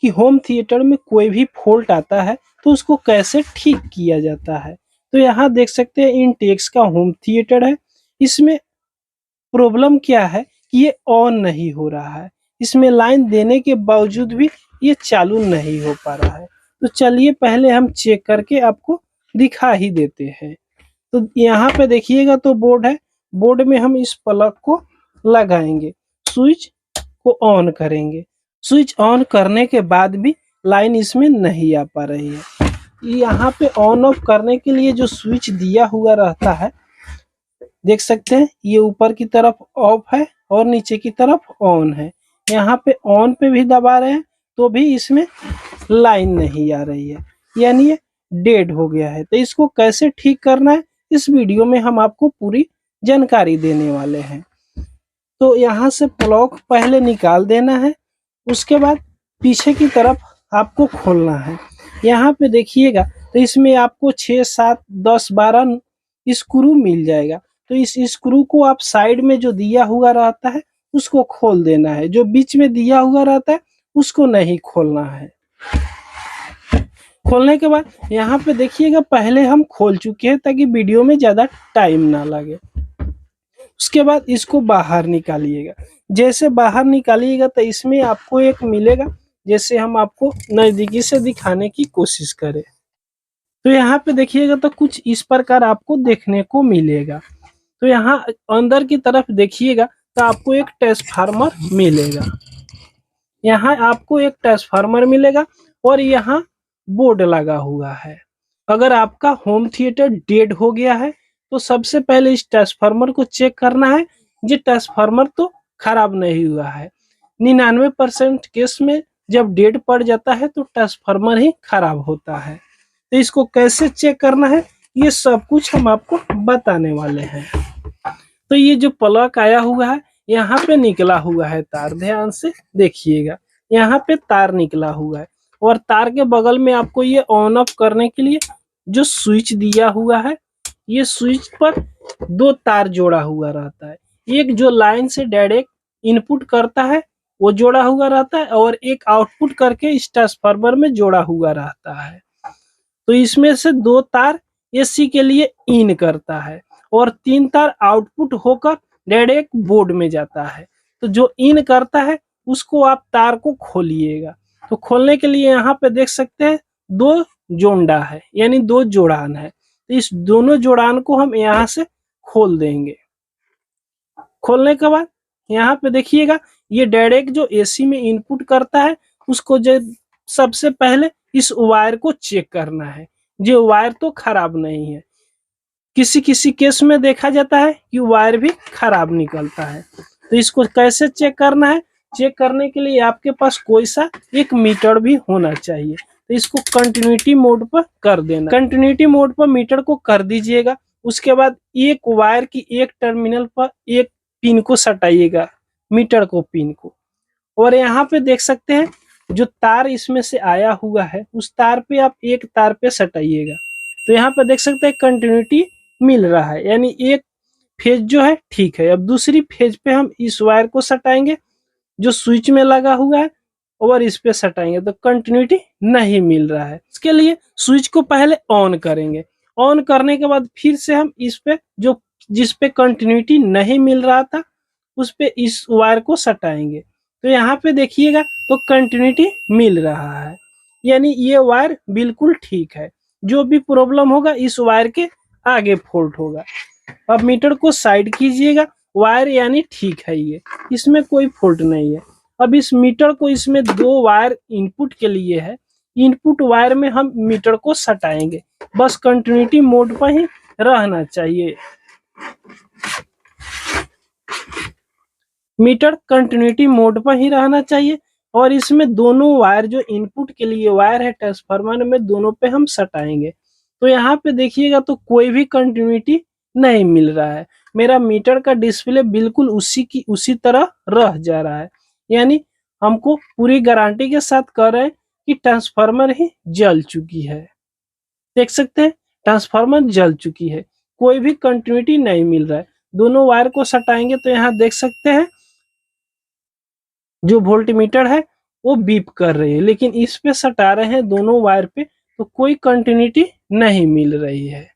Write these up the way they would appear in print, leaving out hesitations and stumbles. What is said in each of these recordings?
कि home theatre में कोई भी फॉल्ट आता है तो उसको कैसे ठीक किया जाता है। तो यहाँ देख सकते हैं इंटेक्स का होम थिएटर है। इसमें प्रॉब्लम क्या है कि ये ऑन नहीं हो रहा है। इसमें लाइन देने के बावजूद भी ये चालू नहीं हो पा रहा है। तो चलिए पहले हम चेक करके आपको दिखा ही देते हैं। तो यहाँ पे देखिएगा तो बोर्ड है। बोर्ड में हम इस प्लग को लगाएंगे, स्विच को ऑन करेंगे। स्विच ऑन करने के बाद भी लाइन इसमें नहीं आ पा रही है। यहाँ पे ऑन ऑफ करने के लिए जो स्विच दिया हुआ रहता है, देख सकते हैं ये ऊपर की तरफ ऑफ है और नीचे की तरफ ऑन है। यहाँ पे ऑन पे भी दबा रहे हैं तो भी इसमें लाइन नहीं आ रही है, यानी ये डेड हो गया है। तो इसको कैसे ठीक करना है इस वीडियो में हम आपको पूरी जानकारी देने वाले हैं। तो यहाँ से प्लग पहले निकाल देना है, उसके बाद पीछे की तरफ आपको खोलना है। यहाँ पे देखिएगा तो इसमें आपको 6, 7, 10, 12 स्क्रू मिल जाएगा। तो इस स्क्रू को आप साइड में जो दिया हुआ रहता है उसको खोल देना है, जो बीच में दिया हुआ रहता है उसको नहीं खोलना है। खोलने के बाद यहाँ पे देखिएगा पहले हम खोल चुके हैं ताकि वीडियो में ज़्यादा टाइम ना लगे। उसके बाद इसको बाहर निकालिएगा। जैसे बाहर निकालिएगा तो इसमें आपको एक मिलेगा, जैसे हम आपको नज़दीकी से दिखाने की कोशिश करें तो यहाँ पे देखिएगा तो कुछ इस प्रकार आपको देखने को मिलेगा। तो यहाँ अंदर की तरफ देखिएगा तो आपको एक ट्रांसफार्मर मिलेगा। यहाँ आपको एक ट्रांसफार्मर मिलेगा और यहाँ बोर्ड लगा हुआ है। अगर आपका होम थिएटर डेड हो गया है तो सबसे पहले इस ट्रांसफार्मर को चेक करना है। ये ट्रांसफार्मर तो खराब नहीं हुआ है। 99% केस में जब डेड पड़ जाता है तो ट्रांसफार्मर ही खराब होता है। तो इसको कैसे चेक करना है ये सब कुछ हम आपको बताने वाले हैं। तो ये जो प्लग आया हुआ है यहाँ पे निकला हुआ है तार, ध्यान से देखिएगा। यहाँ पे तार निकला हुआ है और तार के बगल में आपको ये ऑन ऑफ करने के लिए जो स्विच दिया हुआ है, ये स्विच पर 2 तार जोड़ा हुआ रहता है। एक जो लाइन से डायरेक्ट इनपुट करता है वो जोड़ा हुआ रहता है और एक आउटपुट करके इस ट्रांसफार्मर में जोड़ा हुआ रहता है। तो इसमें से 2 तार एसी के लिए इन करता है और 3 तार आउटपुट होकर डायरेक्ट बोर्ड में जाता है। तो जो इन करता है उसको आप तार को खोलिएगा। तो खोलने के लिए यहाँ पे देख सकते हैं 2 जोंडा है, यानी 2 जोड़ान है। तो इस दोनों जोड़ान को हम यहाँ से खोल देंगे। खोलने के बाद यहाँ पे देखिएगा ये डायरेक्ट जो एसी में इनपुट करता है उसको जो सबसे पहले इस वायर को चेक करना है। ये वायर तो खराब नहीं है, किसी किसी केस में देखा जाता है कि वायर भी खराब निकलता है। तो इसको कैसे चेक करना है, चेक करने के लिए आपके पास कोई सा एक मीटर भी होना चाहिए। तो इसको कंटिन्यूटी मोड पर कर देना। कंटिन्यूटी मोड पर मीटर को कर दीजिएगा। उसके बाद एक वायर की एक टर्मिनल पर एक पिन को सटाइएगा, मीटर को पिन को। और यहाँ पे देख सकते हैं जो तार इसमें से आया हुआ है उस तार पे आप एक तार पे सटाइएगा। तो यहाँ पे देख सकते हैं कंटिन्यूटी मिल रहा है, यानी एक फेज जो है ठीक है। अब दूसरी फेज पे हम इस वायर को सटाएंगे जो स्विच में लगा हुआ है और इस पे सटाएंगे तो कंटिन्यूटी नहीं मिल रहा है। इसके लिए स्विच को पहले ऑन करेंगे। ऑन करने के बाद फिर से हम इस पे जो जिस पे कंटिन्यूटी नहीं मिल रहा था उस पे इस वायर को सटाएंगे। तो यहाँ पे देखिएगा तो कंटिन्यूटी मिल रहा है, यानी ये वायर बिल्कुल ठीक है। जो भी प्रॉब्लम होगा इस वायर के आगे फॉल्ट होगा। अब मीटर को साइड कीजिएगा, वायर यानी ठीक है, ये इसमें कोई फॉल्ट नहीं है। अब इस मीटर को, इसमें 2 वायर इनपुट के लिए है, इनपुट वायर में हम मीटर को सटाएंगे। बस कंटिन्यूटी मोड पर ही रहना चाहिए। मीटर कंटिन्यूटी मोड पर ही रहना चाहिए और इसमें दोनों वायर जो इनपुट के लिए वायर है ट्रांसफार्मर में, दोनों पे हम सटाएंगे। तो यहाँ पे देखिएगा तो कोई भी कंटिन्यूटी नहीं मिल रहा है। मेरा मीटर का डिस्प्ले बिल्कुल उसी की उसी तरह रह जा रहा है, यानी हमको पूरी गारंटी के साथ कह रहे हैं कि ट्रांसफार्मर ही जल चुकी है। देख सकते हैं ट्रांसफार्मर जल चुकी है, कोई भी कंटिन्यूटी नहीं मिल रहा है। दोनों वायर को सटाएंगे तो यहाँ देख सकते हैं जो वोल्टमीटर है वो बीप कर रही है, लेकिन इस पे सटा रहे हैं दोनों वायर पे तो कोई कंटिन्यूटी नहीं मिल रही है।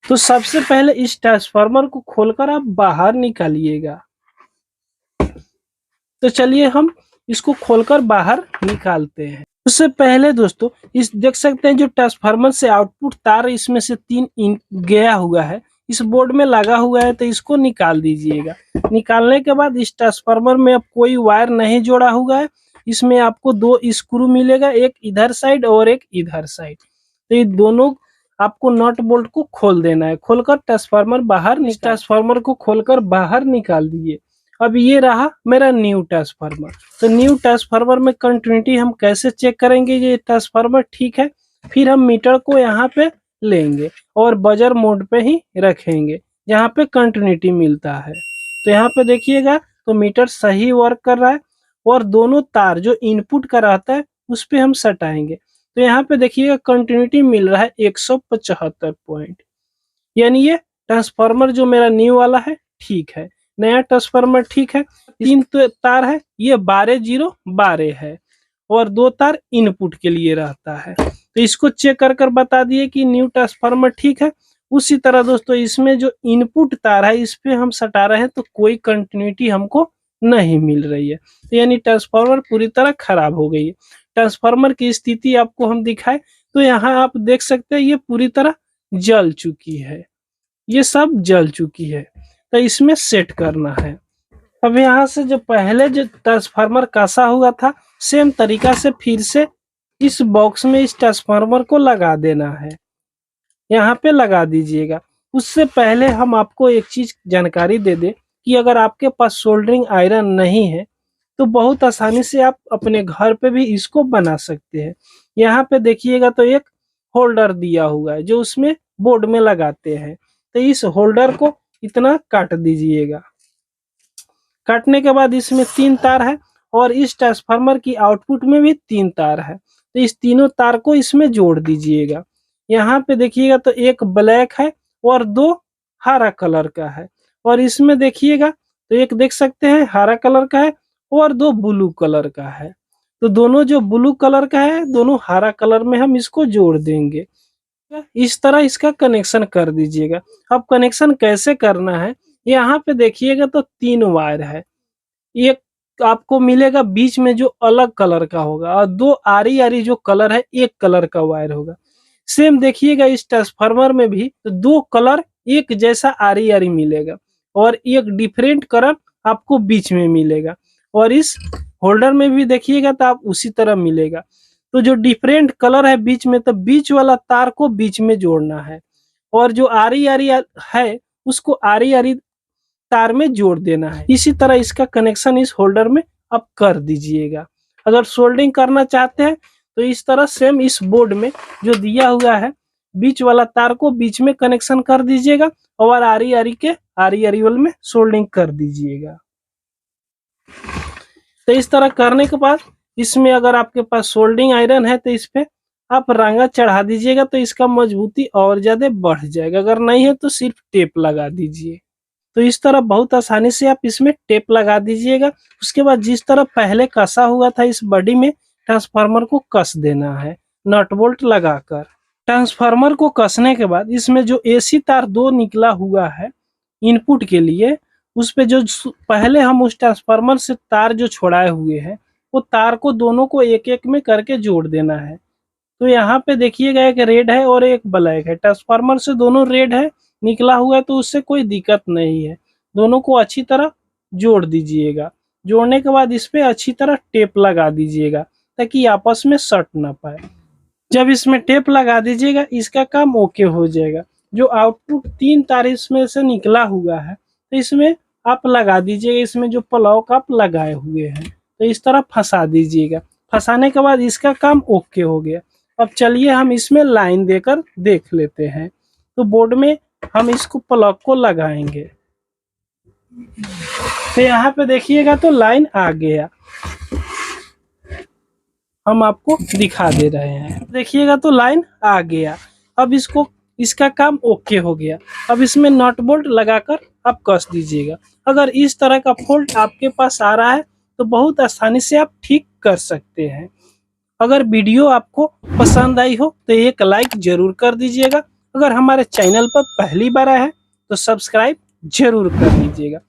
तो सबसे पहले इस ट्रांसफार्मर को खोलकर आप बाहर निकालिएगा। तो चलिए हम इसको खोलकर बाहर निकालते हैं। उससे पहले दोस्तों इस देख सकते हैं जो ट्रांसफार्मर से आउटपुट तार इसमें से 3 गया हुआ है, इस बोर्ड में लगा हुआ है, तो इसको निकाल दीजिएगा। निकालने के बाद इस ट्रांसफार्मर में अब कोई वायर नहीं जोड़ा हुआ है, इसमें आपको 2 स्क्रू मिलेगा, एक इधर साइड और एक इधर साइड। तो ये दोनों आपको नट बोल्ट को खोल देना है। खोलकर ट्रांसफार्मर को खोलकर बाहर निकाल दिए। अब ये रहा मेरा न्यू ट्रांसफार्मर। तो न्यू ट्रांसफार्मर में कंटिन्यूटी हम कैसे चेक करेंगे ये ट्रांसफार्मर ठीक है। फिर हम मीटर को यहाँ पे लेंगे और बजर मोड पे ही रखेंगे जहाँ पे कंटिन्यूटी मिलता है। तो यहाँ पे देखिएगा तो मीटर सही वर्क कर रहा है और दोनों तार जो इनपुट का रहता है उस पे हम सटाएंगे। तो यहाँ पे देखिएगा कंटिन्यूटी मिल रहा है 175 पॉइंट, यानी ये ट्रांसफार्मर जो मेरा न्यू वाला है ठीक है, नया ट्रांसफार्मर ठीक है। 3 तार है, ये 12-0-12 है और 2 तार इनपुट के लिए रहता है। तो इसको चेक कर बता दिए कि न्यू ट्रांसफार्मर ठीक है। उसी तरह दोस्तों इसमें जो इनपुट तार है इस पे हम सटा रहे हैं तो कोई कंटिन्यूटी हमको नहीं मिल रही है, तो यानी ट्रांसफार्मर पूरी तरह खराब हो गई है। ट्रांसफार्मर की स्थिति आपको हम दिखाए तो यहाँ आप देख सकते हैं ये पूरी तरह जल चुकी है, ये सब जल चुकी है। तो इसमें सेट करना है। अब यहाँ से जो पहले जो ट्रांसफार्मर कसा हुआ था सेम तरीका से फिर से इस बॉक्स में इस ट्रांसफार्मर को लगा देना है, यहाँ पे लगा दीजिएगा। उससे पहले हम आपको एक चीज जानकारी दे दें कि अगर आपके पास सोल्डरिंग आयरन नहीं है तो बहुत आसानी से आप अपने घर पे भी इसको बना सकते हैं। यहाँ पे देखिएगा तो एक होल्डर दिया हुआ है जो उसमें बोर्ड में लगाते हैं। तो इस होल्डर को इतना काट दीजिएगा। काटने के बाद इसमें 3 तार है और इस ट्रांसफार्मर की आउटपुट में भी 3 तार है, तो इस तीनों तार को इसमें जोड़ दीजिएगा। यहाँ पे देखिएगा तो एक ब्लैक है और 2 हरा कलर का है, और इसमें देखिएगा तो एक देख सकते हैं हरा कलर का है और 2 ब्लू कलर का है। तो दोनों जो ब्लू कलर का है दोनों हरा कलर में हम इसको जोड़ देंगे। इस तरह इसका कनेक्शन कर दीजिएगा। अब कनेक्शन कैसे करना है, यहाँ पे देखिएगा तो 3 वायर है, एक आपको मिलेगा बीच में जो अलग कलर का होगा और 2 आरी आरी जो कलर है एक कलर का वायर होगा। सेम देखिएगा इस ट्रांसफार्मर में भी तो 2 कलर एक जैसा आरी आरी मिलेगा और एक डिफरेंट कलर आपको बीच में मिलेगा, और इस होल्डर में भी देखिएगा तो आप उसी तरह मिलेगा। तो जो डिफरेंट कलर है बीच में तो बीच वाला तार को बीच में जोड़ना है और जो आरी आरी है उसको आरी आरी तार में जोड़ देना है। इसी तरह इसका कनेक्शन इस होल्डर में आप कर दीजिएगा। अगर सोल्डरिंग करना चाहते हैं तो इस तरह सेम इस बोर्ड में जो दिया हुआ है बीच वाला तार को बीच में कनेक्शन कर दीजिएगा और आरी आरी वाले में सोल्डरिंग कर दीजिएगा। तो इस तरह करने के बाद इसमें अगर आपके पास सोल्डरिंग आयरन है तो इस पे आप रंगा चढ़ा दीजिएगा तो इसका मजबूती और ज्यादा बढ़ जाएगा। अगर नहीं है तो सिर्फ टेप लगा दीजिए। तो इस तरह बहुत आसानी से आप इसमें टेप लगा दीजिएगा। उसके बाद जिस तरह पहले कसा हुआ था इस बॉडी में ट्रांसफार्मर को कस देना है नट बोल्ट लगाकर। ट्रांसफार्मर को कसने के बाद इसमें जो एसी तार 2 निकला हुआ है इनपुट के लिए, उस पे जो पहले हम उस ट्रांसफार्मर से तार जो छोड़ाए हुए हैं वो तार को दोनों को एक एक में करके जोड़ देना है। तो यहाँ पे देखिएगा एक रेड है और एक ब्लैक है, ट्रांसफार्मर से दोनों रेड है निकला हुआ है तो उससे कोई दिक्कत नहीं है। दोनों को अच्छी तरह जोड़ दीजिएगा। जोड़ने के बाद इस पे अच्छी तरह टेप लगा दीजिएगा ताकि आपस में सट ना पाए। जब इसमें टेप लगा दीजिएगा इसका काम ओके हो जाएगा। जो आउटपुट 3 तार इसमें से निकला हुआ है तो इसमें आप लगा दीजिएगा, इसमें जो प्लग आप लगाए हुए हैं तो इस तरह फंसा दीजिएगा। फंसाने के बाद इसका काम ओके हो गया। अब चलिए हम इसमें लाइन देकर देख लेते हैं। तो बोर्ड में हम इसको प्लग को लगाएंगे तो यहाँ पे देखिएगा तो लाइन आ गया। हम आपको दिखा दे रहे हैं, देखिएगा तो लाइन आ गया। अब इसका काम ओके हो गया। अब इसमें नट बोल्ट लगाकर आप कस दीजिएगा। अगर इस तरह का फॉल्ट आपके पास आ रहा है तो बहुत आसानी से आप ठीक कर सकते हैं। अगर वीडियो आपको पसंद आई हो तो एक लाइक जरूर कर दीजिएगा। अगर हमारे चैनल पर पहली बार आए हैं तो सब्सक्राइब जरूर कर लीजिएगा।